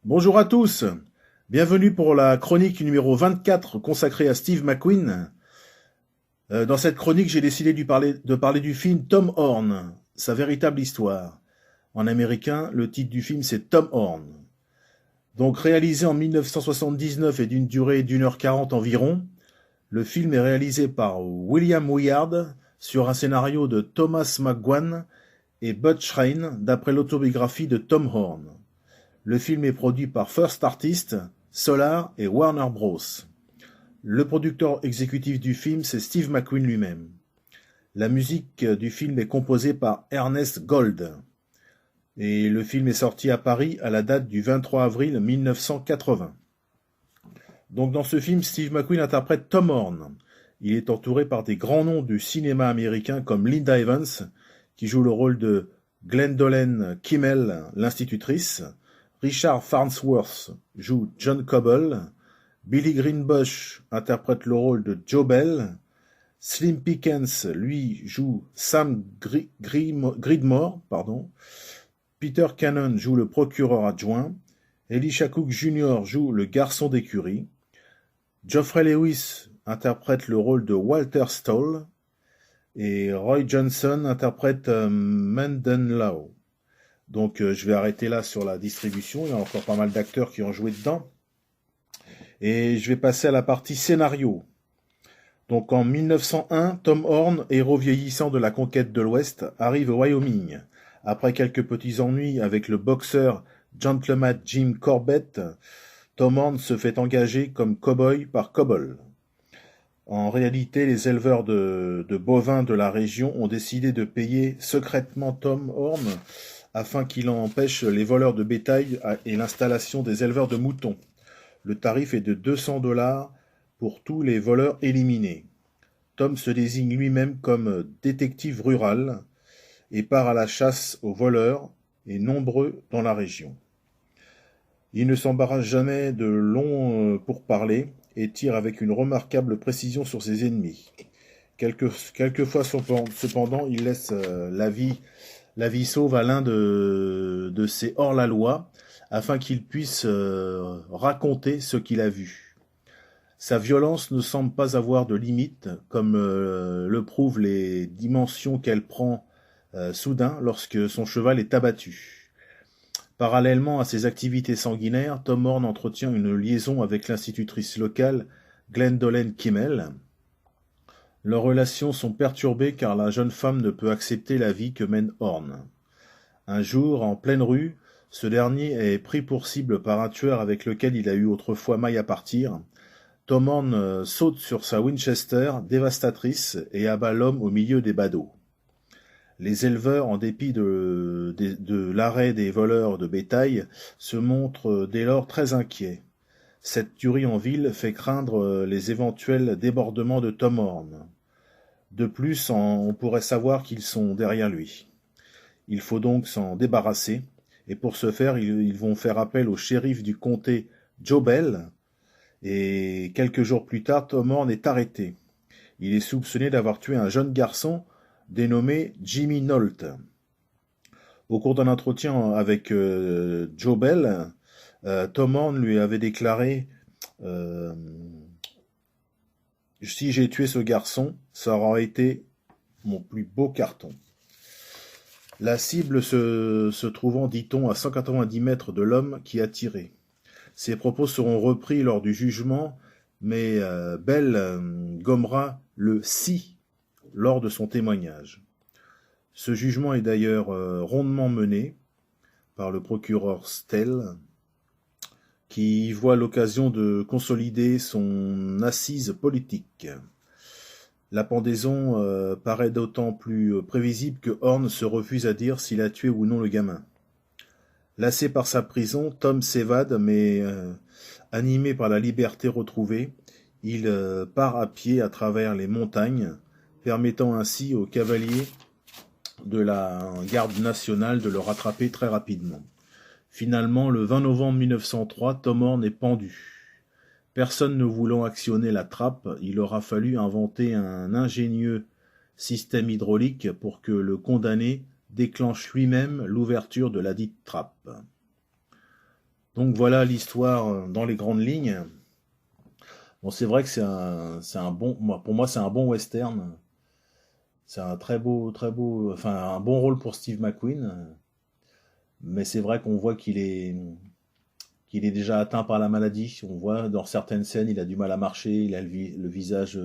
Bonjour à tous, bienvenue pour la chronique numéro 24 consacrée à Steve McQueen. Dans cette chronique, j'ai décidé de parler du film Tom Horn, sa véritable histoire. En américain, le titre du film c'est Tom Horn. Donc réalisé en 1979 et d'une durée d'1h40 environ, le film est réalisé par William Wyard sur un scénario de Thomas McGowan et Bud Schrein d'après l'autobiographie de Tom Horn. Le film est produit par First Artist, Solar et Warner Bros. Le producteur exécutif du film, c'est Steve McQueen lui-même. La musique du film est composée par Ernest Gold. Et le film est sorti à Paris à la date du 23 avril 1980. Donc dans ce film, Steve McQueen interprète Tom Horn. Il est entouré par des grands noms du cinéma américain comme Linda Evans, qui joue le rôle de Gwendolyn Kimmel, l'institutrice. Richard Farnsworth joue John Coble. Billy Greenbush interprète le rôle de Joe Bell. Slim Pickens, lui, joue Sam Gridmore. Peter Cannon joue le procureur adjoint. Elisha Cook Jr. joue le garçon d'écurie. Geoffrey Lewis interprète le rôle de Walter Stoll. Et Roy Johnson interprète Mendenhall. Donc je vais arrêter là sur la distribution, il y a encore pas mal d'acteurs qui ont joué dedans. Et je vais passer à la partie scénario. Donc en 1901, Tom Horn, héros vieillissant de la conquête de l'Ouest, arrive au Wyoming. Après quelques petits ennuis avec le boxeur Gentleman Jim Corbett, Tom Horn se fait engager comme cow-boy par Coble. En réalité, les éleveurs de bovins de la région ont décidé de payer secrètement Tom Horn afin qu'il empêche les voleurs de bétail et l'installation des éleveurs de moutons. Le tarif est de $200 pour tous les voleurs éliminés. Tom se désigne lui-même comme détective rural et part à la chasse aux voleurs et nombreux dans la région. Il ne s'embarrasse jamais de longs pourparlers et tire avec une remarquable précision sur ses ennemis. Quelquefois, cependant, il laisse la vie sauve à l'un de ses hors-la-loi, afin qu'il puisse raconter ce qu'il a vu. Sa violence ne semble pas avoir de limite, comme le prouvent les dimensions qu'elle prend soudain lorsque son cheval est abattu. Parallèlement à ses activités sanguinaires, Tom Horn entretient une liaison avec l'institutrice locale Gwendolyn Kimmel. Leurs relations sont perturbées car la jeune femme ne peut accepter la vie que mène Horn. Un jour, en pleine rue, ce dernier est pris pour cible par un tueur avec lequel il a eu autrefois maille à partir. Tom Horn saute sur sa Winchester, dévastatrice, et abat l'homme au milieu des badauds. Les éleveurs, en dépit de l'arrêt des voleurs de bétail, se montrent dès lors très inquiets. Cette tuerie en ville fait craindre les éventuels débordements de Tom Horn. De plus, on pourrait savoir qu'ils sont derrière lui. Il faut donc s'en débarrasser, et pour ce faire, ils vont faire appel au shérif du comté Joe Bell, et quelques jours plus tard, Tom Horn est arrêté. Il est soupçonné d'avoir tué un jeune garçon dénommé Jimmy Nolte. Au cours d'un entretien avec Joe Bell, Tom Horn lui avait déclaré si j'ai tué ce garçon, ça aura été mon plus beau carton. La cible se trouvant, dit-on, à 190 mètres de l'homme qui a tiré. Ces propos seront repris lors du jugement, mais Bell gommera le « si » lors de son témoignage. Ce jugement est d'ailleurs rondement mené par le procureur Stell, qui y voit l'occasion de consolider son assise politique. La pendaison paraît d'autant plus prévisible que Horn se refuse à dire s'il a tué ou non le gamin. Lassé par sa prison, Tom s'évade, mais animé par la liberté retrouvée, il part à pied à travers les montagnes, permettant ainsi aux cavaliers de la garde nationale de le rattraper très rapidement. Finalement, le 20 novembre 1903, Tom Horn est pendu. Personne ne voulant actionner la trappe, il aura fallu inventer un ingénieux système hydraulique pour que le condamné déclenche lui-même l'ouverture de ladite trappe. Donc voilà l'histoire dans les grandes lignes. Bon, c'est vrai que c'est un bon, pour moi, c'est un bon western. C'est un très beau, enfin, un bon rôle pour Steve McQueen. Mais c'est vrai qu'on voit qu'il est déjà atteint par la maladie. On voit dans certaines scènes, il a du mal à marcher, il a le visage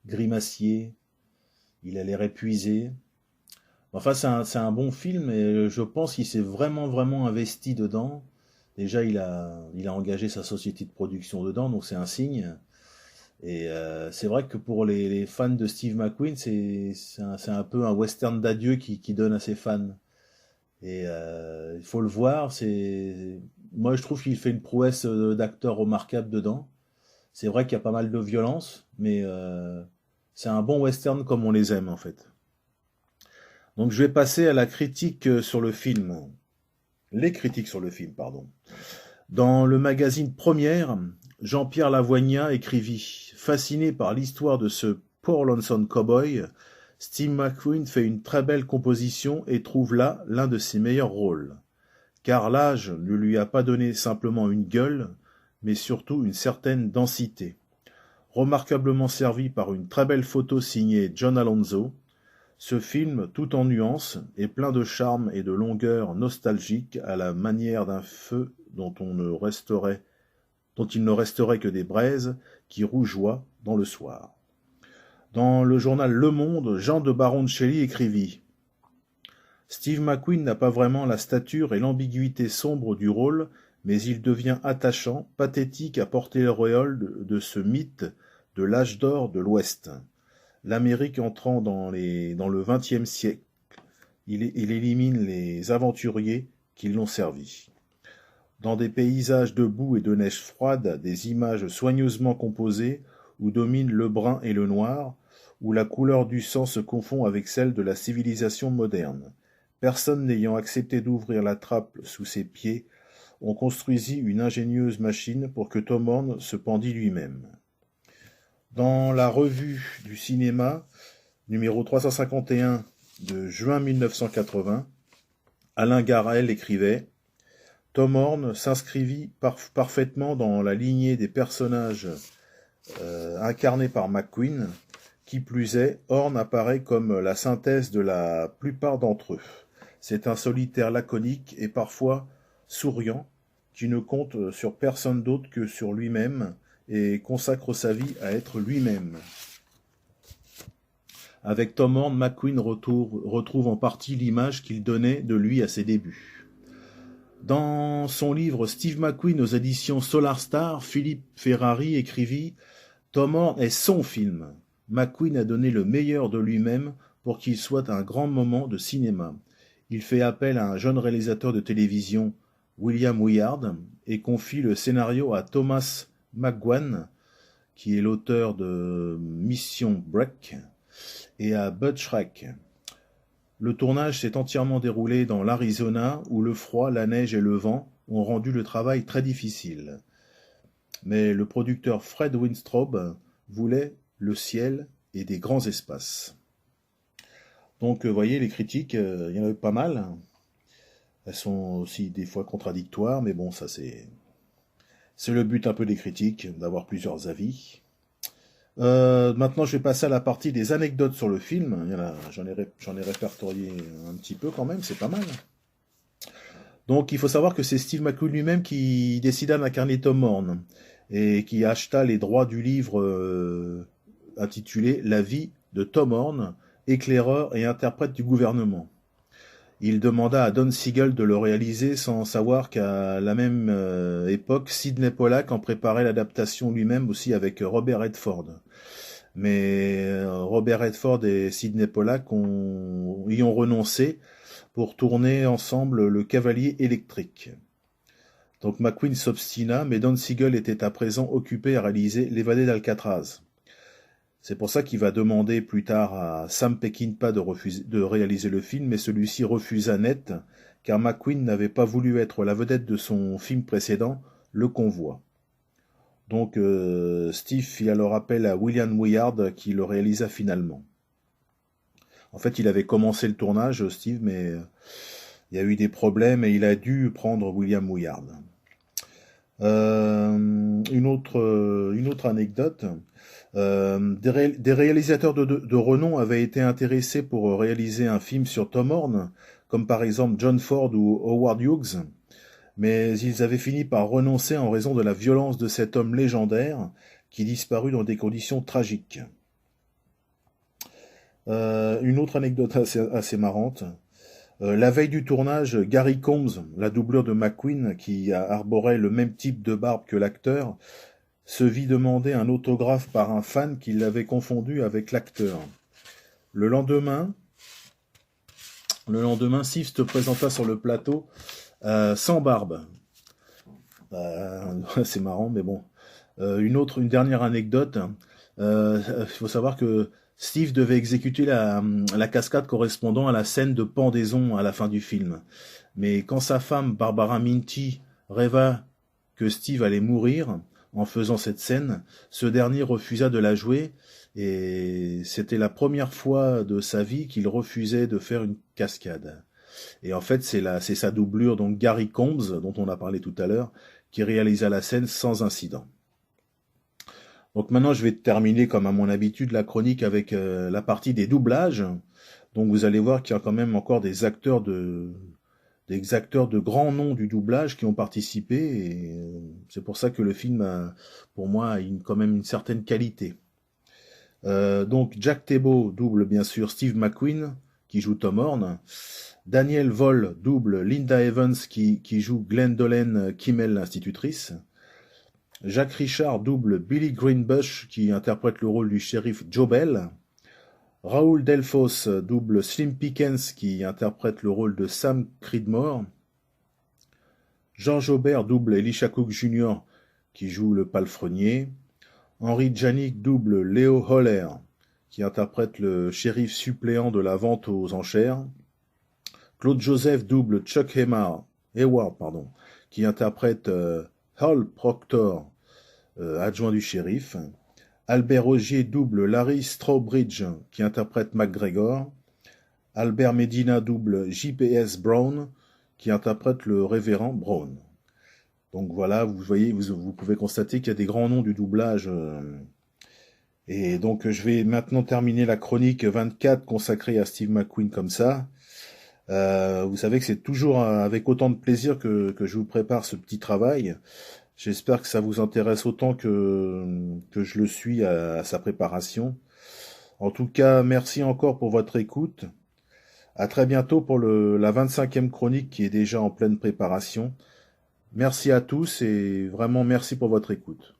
grimacier, il a l'air épuisé. Enfin, c'est un bon film et je pense qu'il s'est vraiment investi dedans. Déjà, il a engagé sa société de production dedans, donc c'est un signe. Et c'est vrai que pour les fans de Steve McQueen, c'est un peu un western d'adieu qui donne à ses fans. Et il faut le voir. Moi, je trouve qu'il fait une prouesse d'acteur remarquable dedans. C'est vrai qu'il y a pas mal de violence, mais c'est un bon western comme on les aime en fait. Donc je vais passer à la critique sur le film. Les critiques sur le film, pardon. Dans le magazine Première, Jean-Pierre Lavoignat écrivit: fasciné par l'histoire de ce Poor Lonesome Cowboy, Steve McQueen fait une très belle composition et trouve là l'un de ses meilleurs rôles. Car l'âge ne lui a pas donné simplement une gueule, mais surtout une certaine densité. Remarquablement servi par une très belle photo signée John Alonzo, ce film, tout en nuances, est plein de charme et de longueur nostalgique à la manière d'un feu dont il ne resterait que des braises qui rougeoient dans le soir. Dans le journal Le Monde, Jean de Baroncelli écrivit: Steve McQueen n'a pas vraiment la stature et l'ambiguïté sombre du rôle, mais il devient attachant, pathétique à porter l'auréole de ce mythe de l'âge d'or de l'Ouest. L'Amérique entrant dans le XXe siècle, il élimine les aventuriers qui l'ont servi. Dans des paysages de boue et de neige froide, des images soigneusement composées, où dominent le brun et le noir, où la couleur du sang se confond avec celle de la civilisation moderne. Personne n'ayant accepté d'ouvrir la trappe sous ses pieds, on construisit une ingénieuse machine pour que Tom Horn se pendît lui-même. Dans la revue du cinéma, numéro 351 de juin 1980, Alain Garel écrivait: Tom Horn s'inscrivit parfaitement dans la lignée des personnages incarnés par McQueen. Qui plus est, Horn apparaît comme la synthèse de la plupart d'entre eux. C'est un solitaire laconique et parfois souriant, qui ne compte sur personne d'autre que sur lui-même et consacre sa vie à être lui-même. Avec Tom Horn, McQueen retrouve en partie l'image qu'il donnait de lui à ses débuts. Dans son livre Steve McQueen aux éditions Solar Star, Philippe Ferrari écrivit: Tom Horn est son film. McQueen a donné le meilleur de lui-même pour qu'il soit un grand moment de cinéma. Il fait appel à un jeune réalisateur de télévision, William Wyard, et confie le scénario à Thomas McGowan, qui est l'auteur de Mission Break, et à Bud Shrek. Le tournage s'est entièrement déroulé dans l'Arizona, où le froid, la neige et le vent ont rendu le travail très difficile. Mais le producteur Fred Winstrop voulait le ciel et des grands espaces. Donc, vous voyez, les critiques, il y en a eu pas mal. Elles sont aussi des fois contradictoires, mais bon, ça c'est le but un peu des critiques, d'avoir plusieurs avis. Maintenant, je vais passer à la partie des anecdotes sur le film. J'en ai répertorié un petit peu quand même, c'est pas mal. Donc, il faut savoir que c'est Steve McQueen lui-même qui décida d'incarner Tom Horn et qui acheta les droits du livre intitulé La vie de Tom Horn, éclaireur et interprète du gouvernement. Il demanda à Don Siegel de le réaliser sans savoir qu'à la même époque, Sidney Pollack en préparait l'adaptation lui-même aussi avec Robert Redford. Mais Robert Redford et Sidney Pollack y ont renoncé pour tourner ensemble Le Cavalier électrique. Donc McQueen s'obstina, mais Don Siegel était à présent occupé à réaliser L'Évadé d'Alcatraz. C'est pour ça qu'il va demander plus tard à Sam Peckinpah de réaliser le film, mais celui-ci refusa net, car McQueen n'avait pas voulu être la vedette de son film précédent, Le Convoi. Donc Steve fit alors appel à William Wyard qui le réalisa finalement. En fait, il avait commencé le tournage, Steve, mais il y a eu des problèmes et il a dû prendre William Wyard. Une autre anecdote. Des réalisateurs de renom avaient été intéressés pour réaliser un film sur Tom Horn, comme par exemple John Ford ou Howard Hughes, mais ils avaient fini par renoncer en raison de la violence de cet homme légendaire qui disparut dans des conditions tragiques. Une autre anecdote assez marrante. La veille du tournage, Gary Combs, la doublure de McQueen, qui arborait le même type de barbe que l'acteur, se vit demander un autographe par un fan qui l'avait confondu avec l'acteur. Le lendemain, Steve se présenta sur le plateau sans barbe. C'est marrant, mais bon. Une dernière anecdote. Il faut savoir que Steve devait exécuter la cascade correspondant à la scène de pendaison à la fin du film. Mais quand sa femme, Barbara Minty, rêva que Steve allait mourir en faisant cette scène, ce dernier refusa de la jouer, et c'était la première fois de sa vie qu'il refusait de faire une cascade. Et en fait, c'est sa doublure, donc Gary Combs, dont on a parlé tout à l'heure, qui réalisa la scène sans incident. Donc maintenant, je vais terminer, comme à mon habitude, la chronique avec la partie des doublages. Donc vous allez voir qu'il y a quand même encore des acteurs de grands noms du doublage qui ont participé, et c'est pour ça que le film, pour moi, a quand même une certaine qualité. Donc Jack Tebo double bien sûr Steve McQueen, qui joue Tom Horn. Daniel Voll double Linda Evans, qui joue Gwendolen Kimmel, l'institutrice. Jacques Richard double Billy Greenbush, qui interprète le rôle du shérif Joe Bell. Raoul Delfos double Slim Pickens, qui interprète le rôle de Sam Creedmoor. George Aubert double Elisha Cook Jr., qui joue le palefrenier. Henry Janik double Leo Holler, qui interprète le shérif suppléant de la vente aux enchères. Claude Joseph double Chuck Hayward, qui interprète Hal Proctor, adjoint du shérif. Albert Ogier double Larry Strawbridge, qui interprète McGregor. Albert Medina double J.P.S. Brown, qui interprète le révérend Brown. Donc voilà, vous voyez, vous pouvez constater qu'il y a des grands noms du doublage. Et donc je vais maintenant terminer la chronique 24 consacrée à Steve McQueen comme ça. Vous savez que c'est toujours avec autant de plaisir que je vous prépare ce petit travail. J'espère que ça vous intéresse autant que je le suis à sa préparation. En tout cas, merci encore pour votre écoute. À très bientôt pour la 25e chronique qui est déjà en pleine préparation. Merci à tous et vraiment merci pour votre écoute.